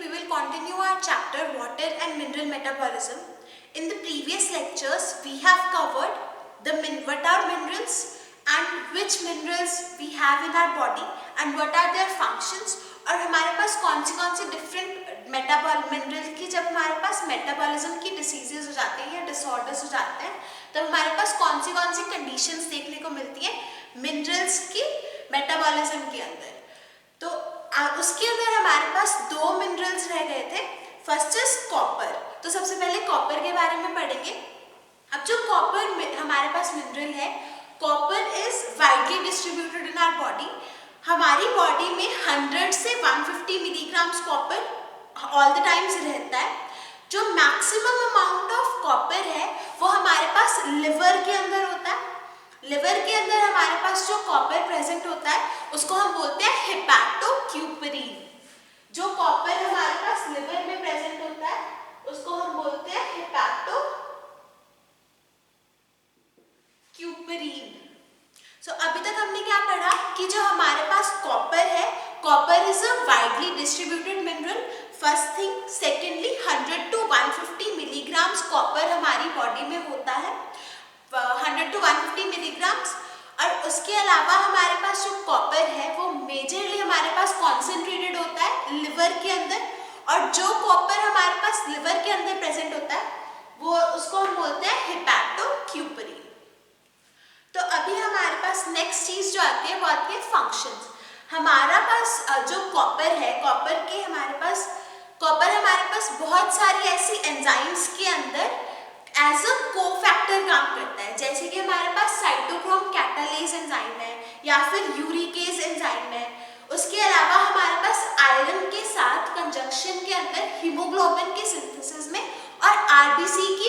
we will continue our chapter Water and Mineral Metabolism. In the previous lectures, we have covered what are minerals and which minerals we have in our body and what are their functions, और हमारे पास कौन सी different mineral की जब हमारे pass metabolism की diseases हो जाते हैं या डिसऑर्डर्स हो जाते हैं तब हमारे पास कौन सी कंडीशंस देखने को मिलती हैं मिनरल्स की मेटाबॉलिज्म के अंदर. तो उसके अंदर हमारे पास दो मिनरल्स रह गए थे. First is copper. तो सबसे पहले कॉपर के बारे में पढ़ेंगे. अब जो कॉपर हमारे पास मिनरल है, copper is widely distributed in our body. हमारी बॉडी में 100 से 150 milligrams copper all the times रहता है. जो मैक्सिमम अमाउंट ऑफ कॉपर है वो हमारे पास लिवर के अंदर होता है. लिवर के अंदर हमारे पास जो कॉपर प्रेजेंट होता है उसको हम बोलते हैं हेपाटोक्यूपरीन. जो कॉपर हमारे पास लिवर में प्रेजेंट होता है उसको हम बोलते हैं हेपाटोक्यूपरीन. सो अभी तक हमने क्या पढ़ा कि जो हमारे पास कॉपर है, copper is a widely distributed mineral. First thing. Secondly 100 to 150 milligrams copper हमारी बॉडी में होता है. 100 टू 150 मिलीग्राम्स. और उसके अलावा हमारे पास जो कॉपर है वो मेजरली हमारे पास कॉन्सेंट्रेटेड होता है लिवर के अंदर. और जो कॉपर हमारे पास लिवर के अंदर प्रेजेंट होता है वो उसको हम बोलते हैं हेपाटोक्यूपरीन. तो अभी हमारे पास नेक्स्ट चीज जो आती है वो आती है फंक्शंस. हमारा पास जो कॉपर है, कॉपर हमारे पास बहुत सारी ऐसी एंजाइम्स के अंदर एज अ कोफैक्टर काम करता है. जैसे कि हमारे पास साइटोक्रोम कैटालेज एंजाइम है या फिर यूरिकेज एंजाइम है. उसके अलावा हमारे पास आयरन के साथ कंजक्शन के अंदर हीमोग्लोबिन के सिंथेसिस में और आरबीसी की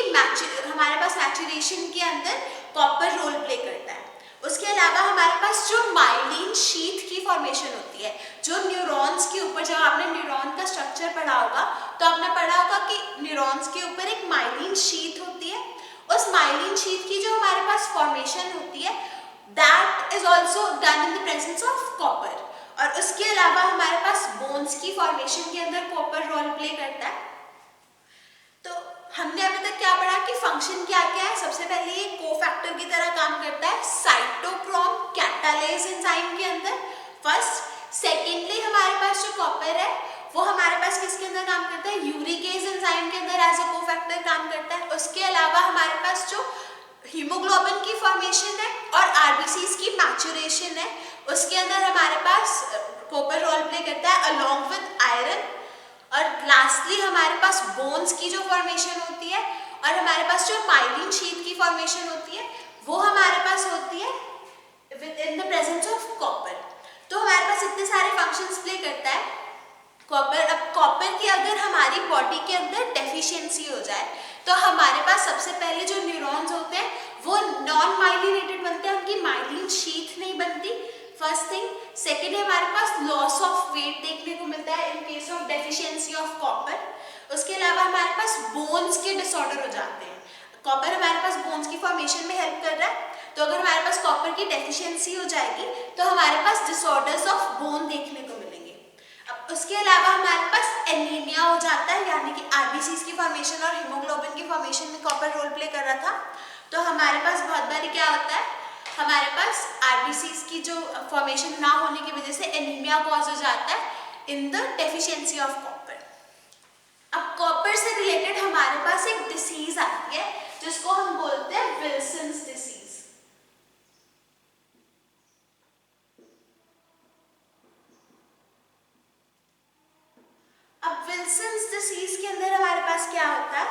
हमारे पास मैचुरेशन के अंदर कॉपर रोल प्ले करता है. उसके अलावा हमारे पास जो माइलिन शीथ की फॉर्मेशन होती है, जो न्यूरॉन्स के ऊपर, जब आपने न्यूरॉन का स्ट्रक्चर पढ़ा होगा तो आपने पढ़ा होगा कि न्यूरॉन्स के ऊपर एक माइलिन शीथ होती है. उस माइलिन शीथ की जो हमारे पास फॉर्मेशन होती है that is also done in the presence of copper. और उसके अलावा हमारे पास बोन्स की फॉर्मेशन के अंदर कॉपर रोल प्ले करता है. तो हमने अभी तक क्या पढ़ा कि फंक्शन क्या क्या है. सबसे पहले ये कोफैक्टर की तरह काम करता है साइटोक्रोम कैटालेज एंजाइम के अंदर. फर्स्ट. सेकेंडली हमारे पास जो कॉपर है वो हमारे पास किसके अंदर काम करता है, यूरिकेज एंजाइम के अंदर एज अ कोफैक्टर काम करता है. उसके अलावा हमारे पास जो हीमोग्लोबिन की फॉर्मेशन है और आरबीसीज की मैचुरेशन है उसके अंदर हमारे पास कॉपर रोल प्ले करता है अलोंग विद आयरन. और लास्टली हमारे पास बोन्स की जो फॉर्मेशन होती है और हमारे पास जो माइलिन शीथ की फॉर्मेशन होती है वो हमारे पास होती है with in the presence of copper. तो हमारे पास इतने सारे फंक्शंस प्ले करता है कॉपर. अब कॉपर की अगर हमारी बॉडी के अंदर डेफिशिएंसी हो जाए तो हमारे पास सबसे पहले जो न्यूरॉन्स होते हैं वो नॉन माइलिनेटेड बनते हैं, उनकी माइलिन शीथ नहीं बनती. First thing. सेकेंड हमारे पास लॉस ऑफ वेट देखने को मिलता है in case of deficiency of copper. उसके अलावा हमारे पास बोन्स के डिसऑर्डर हो जाते हैं. कॉपर हमारे पास बोन्स की फॉर्मेशन में हेल्प कर रहा है, तो अगर हमारे पास कॉपर की डेफिशिएंसी हो जाएगी तो हमारे पास डिसऑर्डर्स ऑफ बोन देखने को मिलेंगे. अब उसके अलावा हमारे पास एनीमिया हो जाता है, यानी कि आरबीसीज की फॉर्मेशन और हीमोग्लोबिन की फॉर्मेशन में कॉपर रोल प्ले कर रहा था. तो हमारे पास बहुत बारी क्या होता है, हमारे पास आरबीसीज की जो फॉर्मेशन ना होने की वजह से एनीमिया कॉज हो जाता है in the deficiency of copper. अब कॉपर से रिलेटेड हमारे पास एक डिसीज आती है जिसको हम बोलते हैं विल्सन्स डिसीज. अब विल्सन्स डिसीज के अंदर हमारे पास क्या होता है,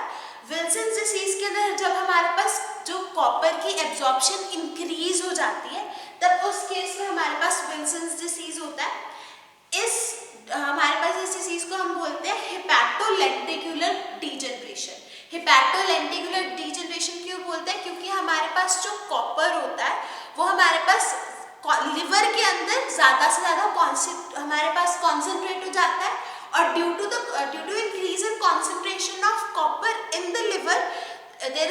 विल्सन्स डिसीज के अंदर जब हमारे पास जो कॉपर की एब्जॉर्प्शन इंक्रीज हो जाती है तब उस केस में हमारे पास विल्सन्स डिसीज होता है. हमारे पास इस डिसीज को हम बोलते हैं हेपाटोलेंटिकुलर डीजनरेशन. हेपाटोलेंटिकुलर डीजनरेशन क्यों बोलते हैं, क्योंकि हमारे पास जो कॉपर होता है वो हमारे पास लिवर के अंदर ज्यादा से ज्यादा हमारे पास कॉन्सेंट्रेट हो जाता है. और due to increase in concentration of copper in the liver there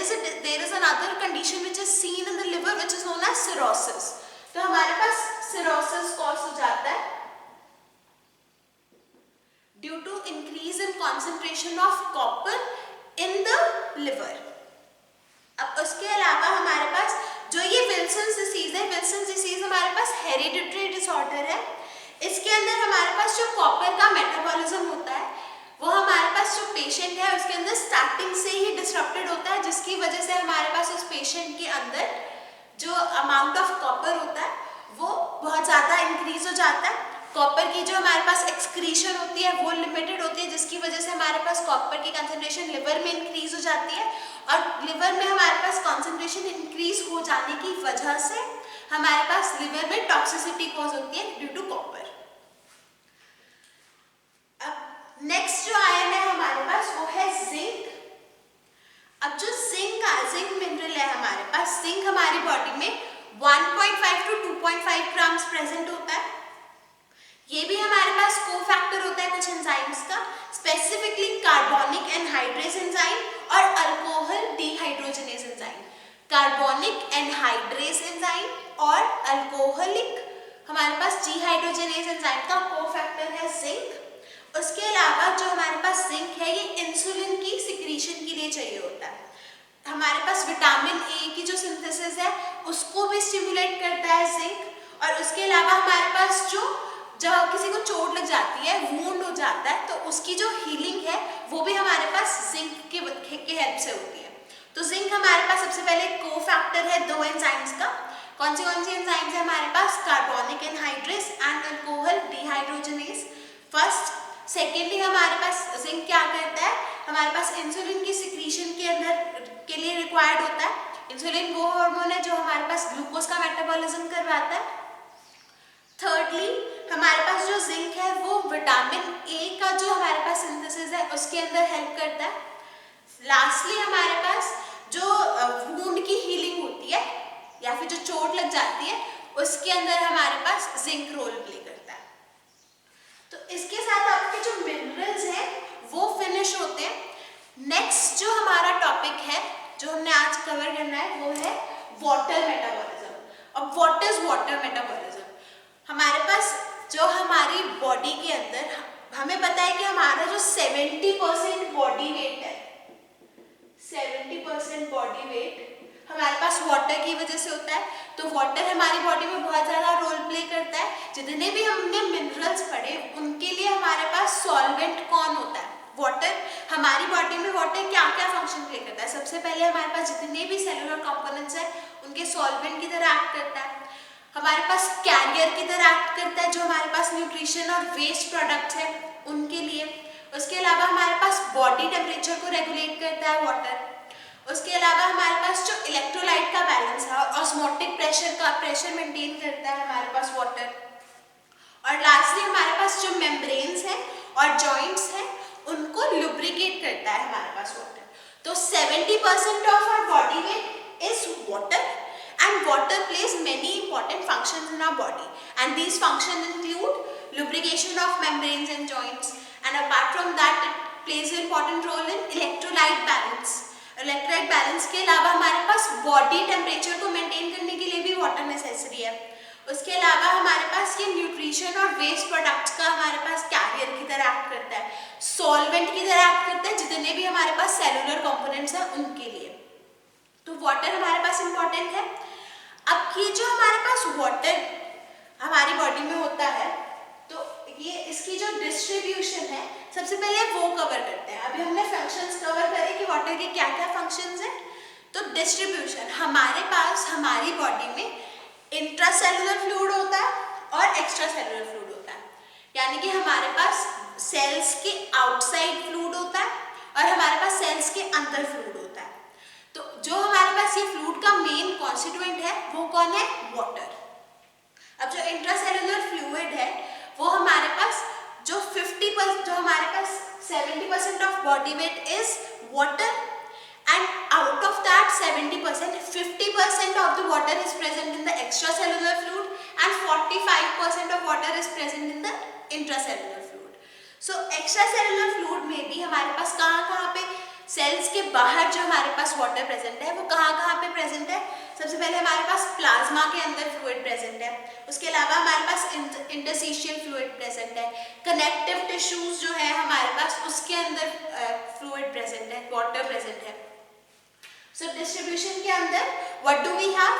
is another condition which is seen in the liver which is known as cirrhosis. तो हमारे पास cirrhosis कॉज हो जाता है due to increase in concentration of copper in the liver. अब उसके अलावा हमारे पास जो ये विल्सन्स डिसीज है, विल्सन्स डिसीज हमारे पास हेरिडिटरी डिसऑर्डर है। इसके अंदर हमारे पास जो कॉपर का मेटाबॉलिज्म होता है वो हमारे पास जो पेशेंट है उसके अंदर स्टार्टिंग से ही डिसरप्टेड होता है, जिसकी वजह से हमारे पास उस पेशेंट के अंदर जो अमाउंट ऑफ कॉपर होता है वो बहुत ज़्यादा इंक्रीज हो जाता है। कॉपर की जो हमारे पास एक्सक्रीशन होती है वो लिमिटेड होती है, जिसकी वजह से हमारे पास कॉपर की कंसंट्रेशन लिवर में इंक्रीज हो जाती है, और लिवर में हमारे पास कंसंट्रेशन इंक्रीज हो जाने की वजह से हमारे पास लिवर में टॉक्सिसिटी कॉज होती है ड्यू टू कॉपर। अब नेक्स्ट जो आयन है हमारे पास वो है जिंक। अब जो जिंक मिनरल है हमारे पास, जिंक हमारी बॉडी में 1.5 to 2.5 ग्राम्स प्रेजेंट होता है। ये भी हमारे पास कोफैक्टर होता है कुछ एंजाइम्स का, स्पेसिफिकली कार्बोनिक एनहाइड्रेज एंजाइम और alcohol dehydrogenase enzyme. Carbonic anhydrase enzyme और अल्कोहलिक हमारे पास डिहाइड्रोजनेज एंजाइम का कोफैक्टर है जिंक। उसके अलावा जो हमारे पास जिंक है ये इंसुलिन की सिक्रीशन के लिए चाहिए होता है। हमारे पास विटामिन ए की जो सिंथेसिस है उसको भी स्टिमुलेट करता है जिंक। और उसके अलावा हमारे पास जब किसी को चोट लग जाती है, वुंड हो जाता है, तो उसकी जो हीलिंग है वो भी हमारे पास जिंक के हेल्प से होती है। तो जिंक हमारे पास सबसे पहले कोफैक्टर है दो एंजाइम्स का। कौन सी एंजाइम्स है हमारे पास? Carbonic anhydrase and alcohol dehydrogenase first. Secondly हमारे पास जिंक क्या करता है, हमारे पास इंसुलिन की सिक्रीशन के अंदर के लिए रिक्वायर्ड होता है। इंसुलिन वो हार्मोन है जो हमारे पास ग्लूकोज का मेटाबॉलिज्म करवाता है। थर्डली हमारे पास जो जिंक है वो विटामिन ए का जो हमारे पास सिंथेसिस है उसके अंदर हेल्प करता है। लास्टली हमारे पास जो वुंड की हीलिंग होती है या फिर जो चोट लग जाती है उसके अंदर हमारे पास जिंक रोल प्ले करता है। तो इसके साथ आपके जो मिनरल्स हैं वो फिनिश होते हैं। नेक्स्ट जो हमारा टॉपिक है जो हमने आज कवर करना है वो है वाटर मेटाबॉलिज्म। अब व्हाट इज वाटर मेटाबॉलिज्म? हमारे पास जो हमारी बॉडी के अंदर हमें पता है कि हमारा जो 70% बॉडी वेट है, 70% बॉडी वेट हमारे पास वाटर की वजह से होता है। तो वाटर हमारी बॉडी में बहुत ज़्यादा रोल प्ले करता है। जितने भी हमने मिनरल्स पढ़े उनके लिए हमारे पास सॉल्वेंट कौन होता है? वाटर। हमारी बॉडी में वाटर क्या क्या फंक्शन प्ले करता है? सबसे पहले हमारे पास जितने भी सेलुलर कंपोनेंट्स हैं उनके सॉल्वेंट की तरह एक्ट करता है। हमारे पास कैरियर की तरह एक्ट करता है जो हमारे पास न्यूट्रिशन और वेस्ट प्रोडक्ट्स हैं उनके लिए। उसके अलावा हमारे पास बॉडी टेम्परेचर को रेगुलेट करता है वाटर। उसके अलावा हमारे पास जो इलेक्ट्रोलाइट का बैलेंस है और ऑस्मोटिक प्रेशर मेंटेन करता है हमारे पास वाटर। और लास्टली हमारे पास जो मेम्ब्रेन्स हैं और जॉइंट्स हैं उनको लुब्रिकेट करता है हमारे पास वाटर। तो 70% of our body weight is water and water plays many important functions in our body, and these functions include lubrication of membranes and joints, and apart from that it plays an important role in electrolyte balance. Electrolyte balance के अलावा हमारे पास body temperature को maintain करने के लिए भी water necessary है। उसके अलावा हमारे पास ये न्यूट्रिशन और वेस्ट प्रोडक्ट्स का हमारे पास कैरियर की तरह एक्ट करता है, सॉल्वेंट की तरह एक्ट करता है जितने भी हमारे पास सेलुलर कंपोनेंट्स हैं उनके लिए। तो वाटर हमारे पास इंपॉर्टेंट है। अब ये जो हमारे पास वाटर हमारी बॉडी में होता है तो ये इसकी जो डिस्ट्रीब्यूशन है सबसे पहले वो कवर करते हैं। अभी हमने फंक्शंस कवर करे कि वाटर के क्या क्या फंक्शंस हैं। तो डिस्ट्रीब्यूशन हमारे पास हमारी बॉडी में इंट्रासेलुलर फ्लूइड होता है और एक्स्ट्रा सेलुलर फ्लूइड होता है, यानी कि हमारे पास सेल्स के आउटसाइड फ्लूइड होता है और हमारे पास सेल्स के अंदर फ्लूइड होता है। तो जो हमारे पास ये फ्लूइड का मेन कॉन्स्टिट्यूएंट है वो कौन है? वाटर। अब जो इंट्रासेलुलर फ्लूइड है वो हमारे पास जो 50% जो हमारे पास 70% of body weight is water, and out of that 70% 50% of the water is present in the extracellular fluid and 45% of water is present in the intracellular fluid. So extracellular fluid में भी हमारे पास कहाँ पे सेल्स के बाहर जो हमारे पास water present है वो कहाँ कहाँ पे प्रेजेंट है? सबसे पहले हमारे पास प्लाज्मा के अंदर फ्लूइड प्रेजेंट है, उसके अलावा हमारे पास इंटरस्टिशियल फ्लूइड प्रेजेंट है, कनेक्टिव टिश्यूज जो है हमारे पास उसके अंदर फ्लूइड प्रेजेंट है, वाटर प्रेजेंट है। सो डिस्ट्रीब्यूशन के अंदर what do we have?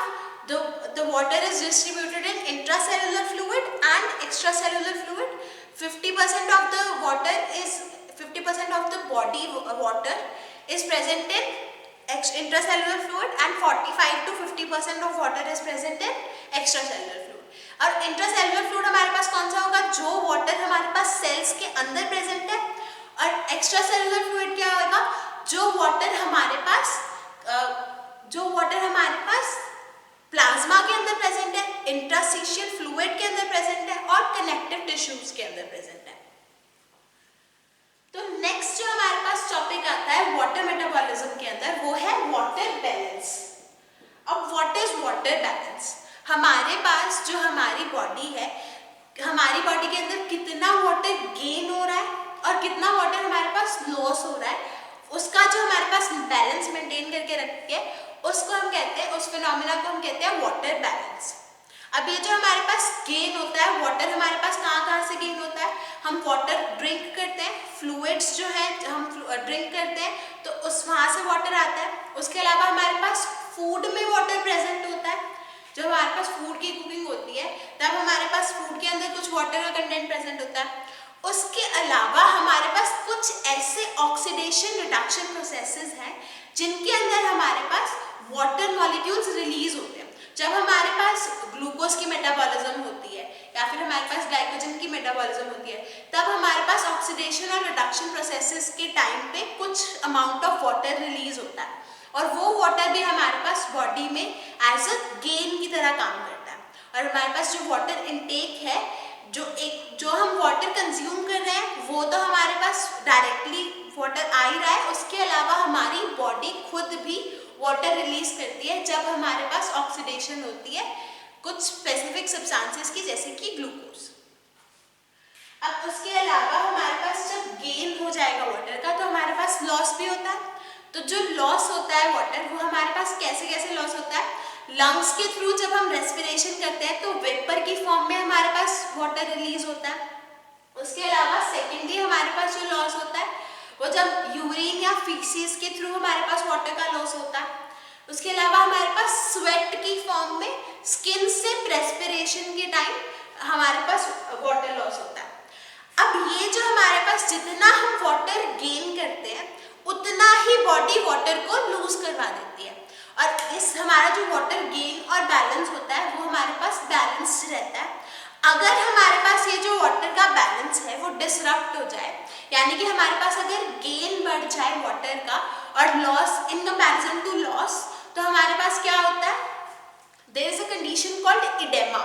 The water is distributed in intracellular fluid and extracellular fluid. 50% of the water is 50% of the body water is present in intracellular fluid and 45 to 50% of water is present in extracellular fluid. और intracellular fluid हमारे पास कौन सा होगा? जो water हमारे पास cells के अंदर present है। और extracellular fluid क्या होगा? जो water हमारे पास प्लाज्मा के अंदर प्रेजेंट है, इंटरस्टिशियल फ्लूइड के अंदर प्रेजेंट है और कनेक्टिव टिश्यूज के अंदर प्रेजेंट है। तो नेक्स्ट जो हमारे पास टॉपिक आता है वाटर मेटाबॉलिज्म के अंदर वो है वाटर बैलेंस। अब व्हाट इज वाटर बैलेंस? हमारे पास जो हमारी बॉडी है, हमारी बॉडी के अंदर कितना वाटर गेन हो रहा है और कितना वाटर हमारे पास लॉस हो रहा है, उसका जो हमारे पास बैलेंस मेंटेन करके रखते हैं उसको हम कहते हैं, उस फिनोमिना को हम कहते हैं वाटर बैलेंस। अब ये जो हमारे पास गेन होता है वाटर, हमारे पास कहाँ कहाँ से गेन होता है? हम वाटर ड्रिंक करते हैं, फ्लूइड्स जो है हम ड्रिंक करते हैं तो वहाँ से वाटर आता है। उसके अलावा हमारे पास फूड में वाटर प्रेजेंट होता है, जब हमारे पास फूड की कुकिंग होती है तब हमारे पास फूड के अंदर कुछ वाटर का कंटेंट प्रेजेंट होता है। उसके अलावा हमारे पास कुछ ऐसे ऑक्सीडेशन रिडक्शन प्रोसेसेस हैं जिनके अंदर हमारे पास वाटर मॉलिक्यूल्स रिलीज होते हैं। जब हमारे पास ग्लूकोज की मेटाबॉलिज्म होती है या फिर हमारे पास ग्लाइकोजन की मेटाबॉलिज्म होती है तब हमारे पास ऑक्सीडेशन और रिडक्शन प्रोसेसेस के टाइम पे कुछ अमाउंट ऑफ वाटर रिलीज होता है और वो वाटर भी हमारे पास बॉडी में एज अ गेन की तरह काम करता है। और हमारे पास जो वाटर इनटेक है, जो हम वाटर कंज्यूम कर रहे हैं वो तो हमारे पास डायरेक्टली वाटर आ ही रहा है, उसके अलावा हमारी बॉडी खुद भी वाटर रिलीज करती है जब हमारे पास ऑक्सीडेशन होती है कुछ स्पेसिफिक सब्सटेंसेस की, जैसे कि ग्लूकोज। अब उसके अलावा हमारे पास जब गेन हो जाएगा वाटर का तो हमारे पास लॉस भी होता है। तो जो लॉस होता है वाटर वो हमारे पास कैसे कैसे लॉस होता है? लंग्स के थ्रू जब हम रेस्पिरेशन करते हैं तो वेपर की फॉर्म में हमारे पास वाटर रिलीज होता है। उसके अलावा सेकेंडली हमारे पास जो लॉस होता है वो जब यूरिन या फीसिस के थ्रू हमारे पास वाटर का लॉस होता है। उसके अलावा हमारे पास स्वेट की फॉर्म में स्किन से रेस्पिरेशन के टाइम हमारे पास वाटर लॉस होता है। अब ये जो हमारे पास जितना हम वाटर गेन करते हैं उतना ही बॉडी वाटर को लूज करवा देती है और इस हमारा जो वाटर गेन और बैलेंस होता है वो हमारे पास बैलेंस्ड रहता है। अगर हमारे पास ये जो वाटर का बैलेंस है वो डिसरप्ट हो जाए, यानी कि हमारे पास अगर गेन बढ़ जाए वाटर का और loss in comparison to loss, तो हमारे पास क्या होता है? There is a condition called edema.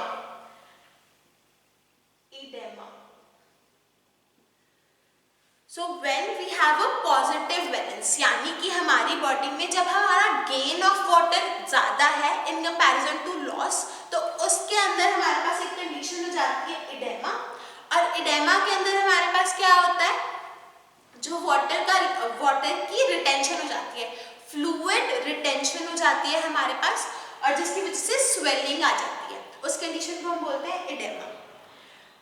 So when we have a positive balance, यानी कि हमारी बॉडी में जब हमारा गेन ऑफ वाटर ज्यादा है इन कंपैरिजन टू लॉस, तो उसके अंदर हमारे पास एक कंडीशन हो जाती है इडेमा। और इडेमा के अंदर हमारे पास क्या होता है? जो वाटर की रिटेंशन हो जाती है, फ्लूइड रिटेंशन हो जाती है हमारे पास और जिसकी वजह से स्वेलिंग आ जाती है, उस कंडीशन को हम बोलते हैं इडेमा।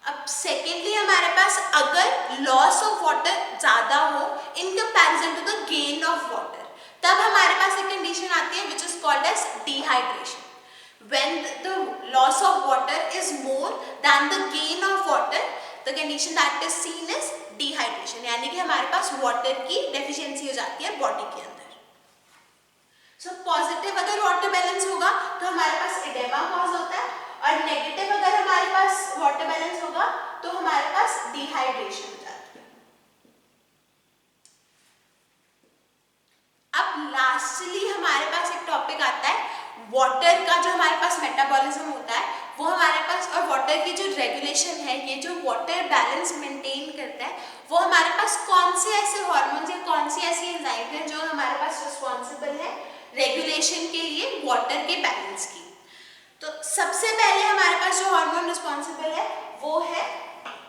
अब सेकेंडली हमारे पास अगर लॉस ऑफ वाटर ज्यादा हो in comparison to the gain of water, तब हमारे पास एक कंडीशन आती है which is called as dehydration. When the loss of water is more than the gain of water, the condition that is seen is dehydration, यानी कि हमारे पास water की डेफिशिएंसी हो जाती है बॉडी के अंदर। सो पॉजिटिव अगर वाटर बैलेंस होगा तो हमारे पास इडेमा कॉज होता है और नेगेटिव अगर हमारे पास वाटर बैलेंस होगा तो हमारे पास डिहाइड्रेशन हो जाती है। अब लास्टली हमारे पास एक टॉपिक आता है वाटर का, जो हमारे पास मेटाबॉलिज्म होता है वो हमारे पास, और वाटर की जो रेगुलेशन है, ये जो वाटर बैलेंस मेंटेन करता है, वो हमारे पास कौन से ऐसे हार्मोन्स या कौन सी ऐसी एंजाइम है जो हमारे पास रिस्पॉन्सिबल है रेगुलेशन के लिए वाटर के बैलेंस की। तो सबसे पहले हमारे पास जो हार्मोन रिस्पॉन्सिबल है वो है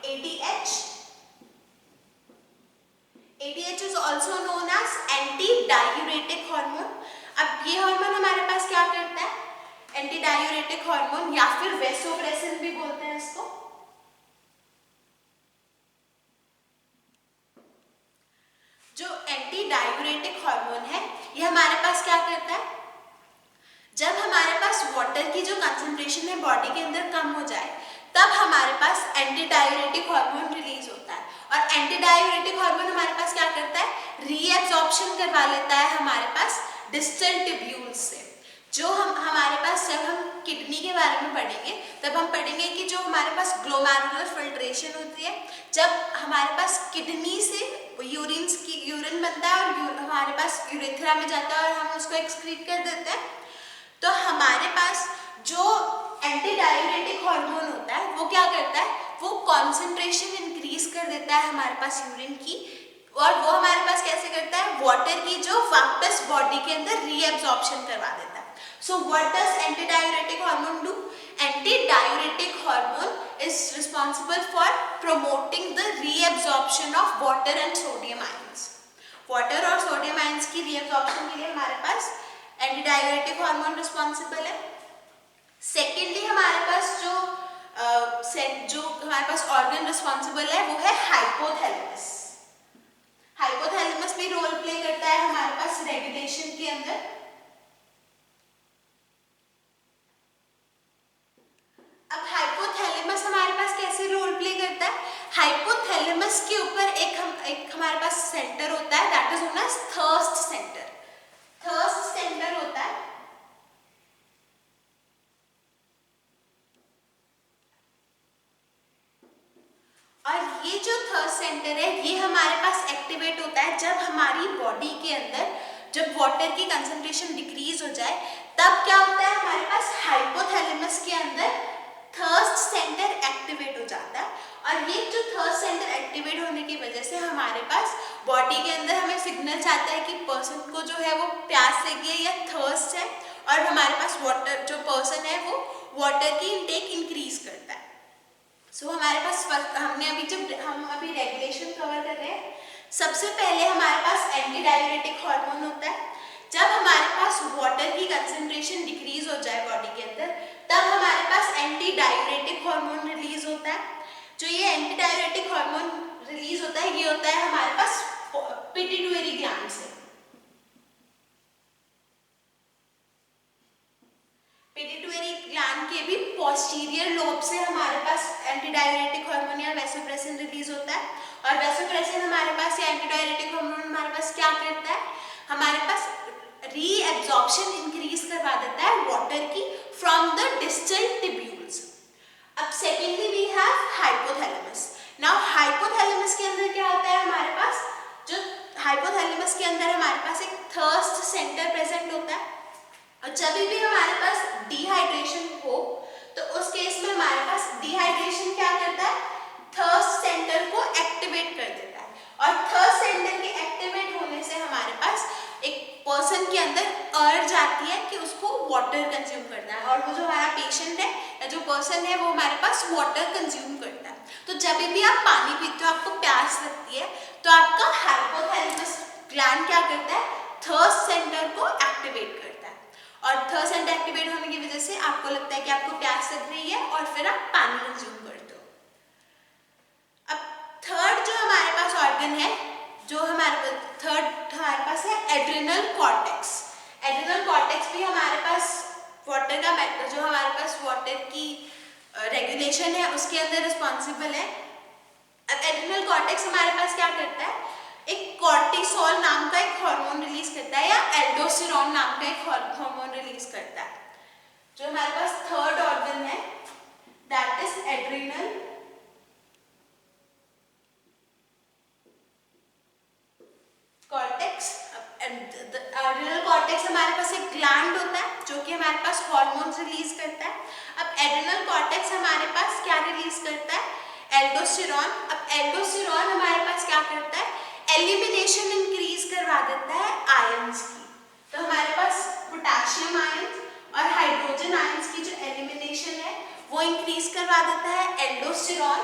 ADH। ADH is also known as anti diuretic hormone. अब ये हार्मोन हमारे पास क्या करता है? एंटी डायूरेटिक हार्मोन या फिर वेसोप्रेसिन भी बोलते हैं इसको। जो एंटी डायूरेटिक हार्मोन है ये हमारे पास क्या करता है? जब हमारे पास वाटर की जो कंसंट्रेशन है बॉडी के अंदर कम हो जाए तब हमारे पास एंटी डायूरेटिक हार्मोन रिलीज होता है। और एंटी डायूरेटिक हार्मोन हमारे पास क्या करता है? रीएब्जॉर्प्शन करवा लेता है हमारे पास डिस्टल ट्यूब्यूल्स से। जो हमारे पास, जब हम किडनी के बारे में पढ़ेंगे तब हम पढ़ेंगे कि जो हमारे पास ग्लोमेरुलर फिल्ट्रेशन होती है, जब हमारे पास किडनी से यूरिन बनता है और हमारे पास यूरेथ्रा में जाता है और हम उसको एक्सक्रीट कर देते हैं, तो हमारे पास जो एंटी डायूरेटिक हार्मोन होता है वो क्या करता है? वो कॉन्सेंट्रेशन इंक्रीज कर देता है हमारे पास यूरिन की, और वो हमारे पास कैसे करता है? वाटर की जो वापस बॉडी के अंदर रीएब्जॉर्प्शन करवा देता है। So what does antidiuretic hormone do? Antidiuretic hormone is responsible for promoting the reabsorption of water and sodium ions. Water और sodium ions की reabsorption के लिए हमारे पास antidiuretic hormone responsible है। Secondly हमारे पास जो हमारे पास organ responsible है वो है hypothalamus। हाइपोथैलेमस भी रोल प्ले करता है हमारे पास रेगुलेशन के अंदर। अब हाइपोथैलेमस हमारे पास कैसे रोल प्ले करता है? हाइपोथैलेमस के ऊपर एक हमारे पास सेंटर होता है, that is known as thirst center. Thirst center होता है और ये जो थर्ड सेंटर है ये हमारे पास एक्टिवेट होता है जब हमारी बॉडी के अंदर जब वाटर की कंसंट्रेशन डिक्रीज हो जाए, तब क्या होता है? हमारे पास हाइपोथैलेमस के अंदर थर्स्ट सेंटर एक्टिवेट हो जाता है। और ये जो थर्ड सेंटर एक्टिवेट होने की वजह से हमारे पास बॉडी के अंदर हमें सिग्नल आता है कि पर्सन को जो है वो प्यास लगी है या थर्स्ट है, और हमारे पास वाटर, जो पर्सन है वो वाटर की इनटेक इंक्रीज करता है। सो हमारे पास हम अभी रेगुलेशन कवर कर रहे हैं। सबसे पहले हमारे पास एंटी डायूरेटिक हार्मोन होता है। जब हमारे पास वाटर की कंसंट्रेशन डिक्रीज हो जाए बॉडी के अंदर, तब हमारे पास एंटी डायूरेटिक हार्मोन रिलीज होता है। जो ये एंटी डायूरेटिक हार्मोन रिलीज होता है ये होता है हमारे पास पिट्यूटरी ग्लैंड से। पिट्यूटरी ग्लैंड के भी पोस्टीरियर लोब से हमारे पास एंटी डायूरेटिक हार्मोन या वेसोप्रेसिन रिलीज होता है। और वेसोप्रेसिन हमारे पास या एंटी डायूरेटिक हार्मोन हमारे पास क्या करता है? हमारे पास रीएब्जॉर्प्शन इंक्रीज करवा देता है वाटर की फ्रॉम द डिस्टल ट्यूब्यूल्स। अब secondly we have hypothalamus. Now hypothalamus के अंदर क्या होता है? हमारे पास जो हाइपोथैलेमस के अंदर हमारे पास एक थर्स्ट सेंटर प्रेजेंट होता है, और जब भी हमारे पास डिहाइड्रेशन हो तो उस केस में हमारे पास डिहाइड्रेशन क्या करता है? थर्स्ट सेंटर को एक्टिवेट कर देता है। और थर्ड सेंटर के एक्टिवेट होने से हमारे पास एक पर्सन के अंदर अर्ज आती है कि उसको वाटर कंज्यूम करना है, और वो जो हमारा पेशेंट है या जो पर्सन है वो हमारे पास वाटर कंज्यूम करता है। तो जब भी आप पानी पीते हो, आपको प्यास लगती है, तो आपका हाइपोथैलेमस ग्लैंड क्या करता है? थर्ड सेंटर को एक्टिवेट करता है, और थर्ड सेंटर एक्टिवेट होने की वजह से आपको लगता है कि आपको प्यास लग रही है और फिर आप पानी कंज्यूम करते हो। अब थर्ड जो हमारे पास ऑर्गन है, जो हमारे पास है एड्रिनल कॉर्टेक्स। एड्रिनल कॉर्टेक्स भी हमारे पास वाटर का जो हमारे पास वाटर की रेगुलेशन है उसके अंदर रिस्पॉन्सिबल है। अब एड्रिनल कॉर्टेक्स हमारे पास क्या करता है? एक कॉर्टिसोल नाम का एक हार्मोन रिलीज करता है, या एल्डोस्टेरोन नाम का एक हार्मोन रिलीज करता है। जो हमारे पास थर्ड ऑर्गन है that is adrenal cortex. Adrenal cortex हमारे पास एक ग्लैंड होता है जो कि हमारे पास हार्मोन्स रिलीज करता है। अब एड्रिनल कॉर्टेक्स हमारे पास क्या रिलीज करता है? एल्डोस्टेरोन। अब एल्डोस्टेरोन हमारे पास क्या करता है? एलिमिनेशन इंक्रीज करवा देता है आयंस की। तो हमारे पास पोटेशियम आयंस और हाइड्रोजन आयंस की जो एलिमिनेशन है वो इंक्रीज करवा देता है एल्डोस्टेरोन।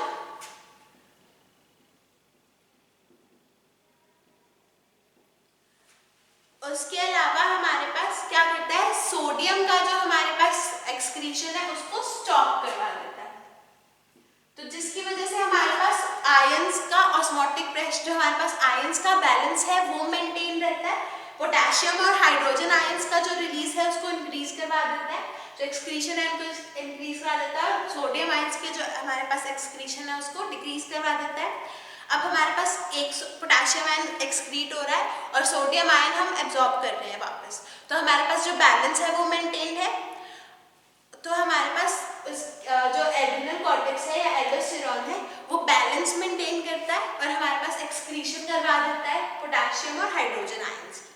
उसके अलावा हमारे पास क्या करता है, सोडियम का जो हमारे पास एक्सक्रीशन है उसको स्टॉप करवा देता है, तो जिसकी वजह से हमारे पास आयंस का ऑस्मोटिक प्रेशर, जो हमारे पास आयंस का बैलेंस है वो मेंटेन रहता है। पोटेशियम और हाइड्रोजन आयंस का जो रिलीज है उसको इंक्रीज करवा देता है, जो एक्सक्रीशन है उनको इंक्रीज करवा देता है, और सोडियम आयंस के जो हमारे पास एक्सक्रीशन है उसको डिक्रीज करवा देता है। अब हमारे पास एक पोटेशियम आयन एक्सक्रीट हो रहा है और सोडियम आयन हम एब्जॉर्ब कर रहे हैं वापस, तो हमारे पास जो बैलेंस है वो मेंटेन है। तो हमारे पास जो एड्रिनल कॉर्टेक्स है या एल्डोस्टेरॉन है वो बैलेंस मेंटेन करता है और हमारे पास एक्सक्रीशन करवा देता है पोटेशियम और हाइड्रोजन आयंस की।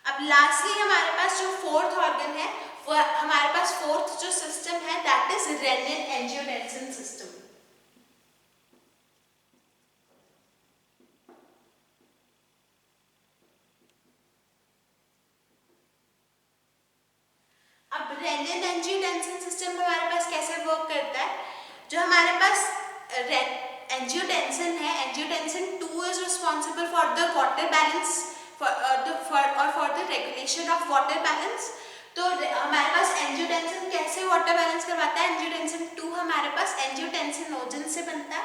अब लास्टली हमारे पास जो फोर्थ ऑर्गन है वो हमारे पास फोर्थ जो सिस्टम है that is renin angiotensin system. अब रेनिन एंजियोटेंसिन सिस्टम हमारे पास कैसे वर्क करता है, जो हमारे पास एंजियोटेंसिन है, angiotensin 2 is responsible for the water balance for the regulation of water balance. तो हमारे पास एंजियोटेंसिन कैसे वाटर बैलेंस करवाता है, एंजियोटेंसिन 2 हमारे पास एंजियोटेंसिनोजन से बनता है।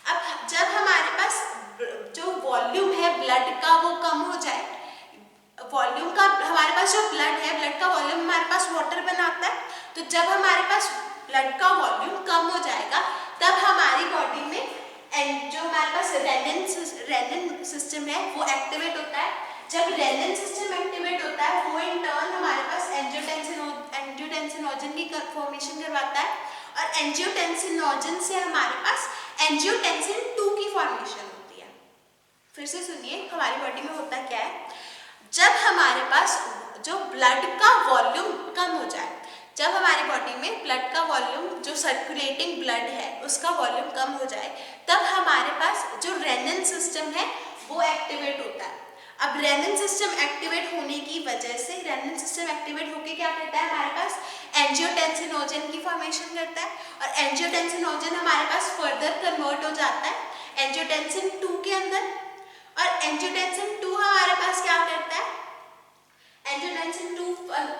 अब जब हमारे पास जो वॉल्यूम है ब्लड का वो कम हो जाए, वॉल्यूम का हमारे पास जो ब्लड है, ब्लड का वॉल्यूम हमारे पास वाटर बनाता है, तो जब हमारे पास ब्लड का वॉल्यूम कम हो जाएगा तब हमारी बॉडी में जो हमारे पास रेनिन सिस्टम है वो एक्टिवेट होता है। जब रेनिन सिस्टम एक्टिवेट होता है वो इन टर्न हमारे पास एंजियोटेंसिनोजन की फॉर्मेशन करवाता है, और एंजियोटेंसिनोजन से हमारे पास एंजियोटेंसिन 2 की फॉर्मेशन होती है। फिर से सुनिए हमारी बॉडी में होता क्या है, जब हमारे पास जो ब्लड का वॉल्यूम कम हो जाए, जब हमारी बॉडी में ब्लड का वॉल्यूम, जो सर्कुलेटिंग ब्लड है उसका वॉल्यूम कम हो जाए, तब हमारे पास जो रेनिन सिस्टम है वो एक्टिवेट होता है। अब रेनिन सिस्टम एक्टिवेट होने की वजह से, रेनिन सिस्टम एक्टिवेट होकर क्या करता है, हमारे पास एंजियोटेंसिनोजन की फॉर्मेशन करता है, और एंजियोटेंसिनोजन हमारे पास फर्दर कन्वर्ट हो जाता है एंजियोटेंसिन 2 के अंदर, और एंजियोटेंसिन 2 हमारे पास क्या करता है, एंजियोटेंसिन 2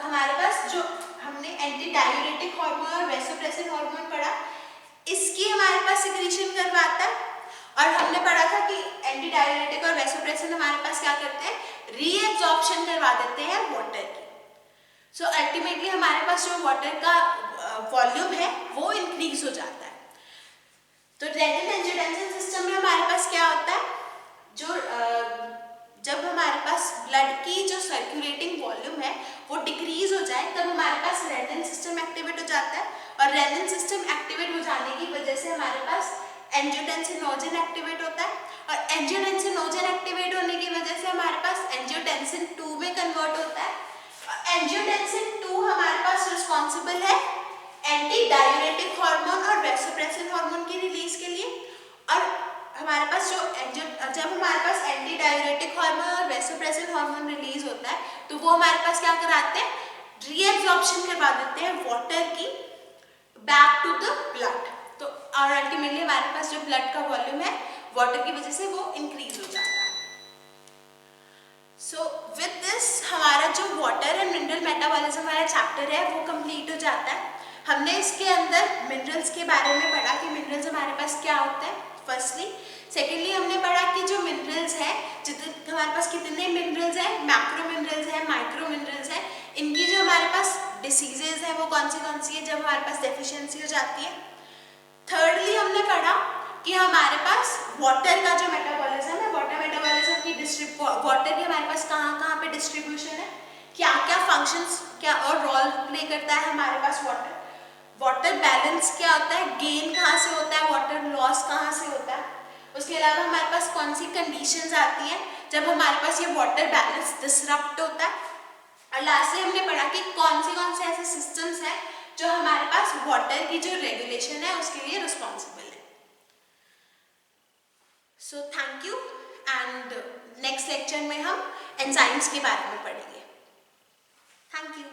हमारे पास जो हमने एंटी डायूरेटिक हार्मोन और वैसोप्रेसिन हार्मोन पढ़ा, इसकी हमारे पास सिक्रीशन करवाता है, और हमने पढ़ा था कि एंटी डायूरेटिक और वैसोप्रेसिन हमारे पास क्या करते हैं, रीएब्जॉर्प्शन करवा देते हैं वाटर की। सो अल्टीमेटली हमारे पास जो वाटर का वॉल्यूम है वो इंक्रीज हो जाता है। तो रेनिन एंजियोटेंसिन सिस्टम में हमारे पास क्या होता है, जो जब हमारे पास ब्लड की जो सर्कुलेटिंग वॉल्यूम है वो डिक्रीज हो जाए तब हमारे पास रेनिन सिस्टम एक्टिवेट हो जाता है, और रेनिन सिस्टम एक्टिवेट हो जाने की वजह से हमारे पास एंजियोटेंसिनोजन एक्टिवेट होता है, और एंजियोटेंसिनोजन एक्टिवेट होने की वजह से हमारे पास एंजियोटेंसिन 2 में कन्वर्ट होता है, और एंजियोटेंसिन 2 हमारे पास रिस्पॉन्सिबल है एंटी डायूरेटिक हार्मोन और वैसोप्रेसिन हार्मोन की रिलीज के लिए। और हमारे पास जब हमारे पास एंटी डायूरेटिक हार्मोन और वैसोप्रेसिन हार्मोन रिलीज होता है तो वो हमारे पास क्या कराते हैं, रीएब्जॉर्प्शन करवा देते हैं वाटर की बैक टू द ब्लड। तो और अल्टीमेटली हमारे पास जो ब्लड का वॉल्यूम है वाटर की वजह से वो इंक्रीज हो जाता है। सो विद दिस हमारा जो वाटर एंड मिनरल मेटाबॉलिज्म वाला चैप्टर है वो कंप्लीट हो जाता है। हमने इसके अंदर मिनरल्स के बारे में पढ़ा कि मिनरल्स हमारे पास क्या होता है फर्स्टली। सेकेंडली हमने पढ़ा कि जो मिनरल्स हैं, जितने हमारे पास कितने मिनरल्स हैं, मैक्रो मिनरल्स हैं, माइक्रो मिनरल्स हैं, इनकी जो हमारे पास डिसीजेज हैं वो कौन सी है जब हमारे पास डेफिशिएंसी हो जाती है। थर्डली हमने पढ़ा कि हमारे पास वाटर का जो मेटाबॉलिज्म है, वाटर मेटाबॉलिज्म की वाटर की हमारे पास कहाँ पे डिस्ट्रीब्यूशन है, क्या क्या फंक्शंस क्या और रोल प्ले करता है हमारे पास वाटर, वाटर बैलेंस क्या होता है, गेन कहाँ से होता है, वाटर लॉस कहाँ से होता है। उसके अलावा हमारे पास कौन सी कंडीशंस आती हैं जब हमारे पास ये वाटर बैलेंस डिसरप्ट होता है। और लास्टली हमने पढ़ा कि कौन से ऐसे सिस्टम्स हैं जो हमारे पास वाटर की जो रेगुलेशन है उसके लिए रिस्पॉन्सिबल है। So thank you, and next lecture में हम एंजाइम्स के बारे में पढ़ेंगे। Thank you.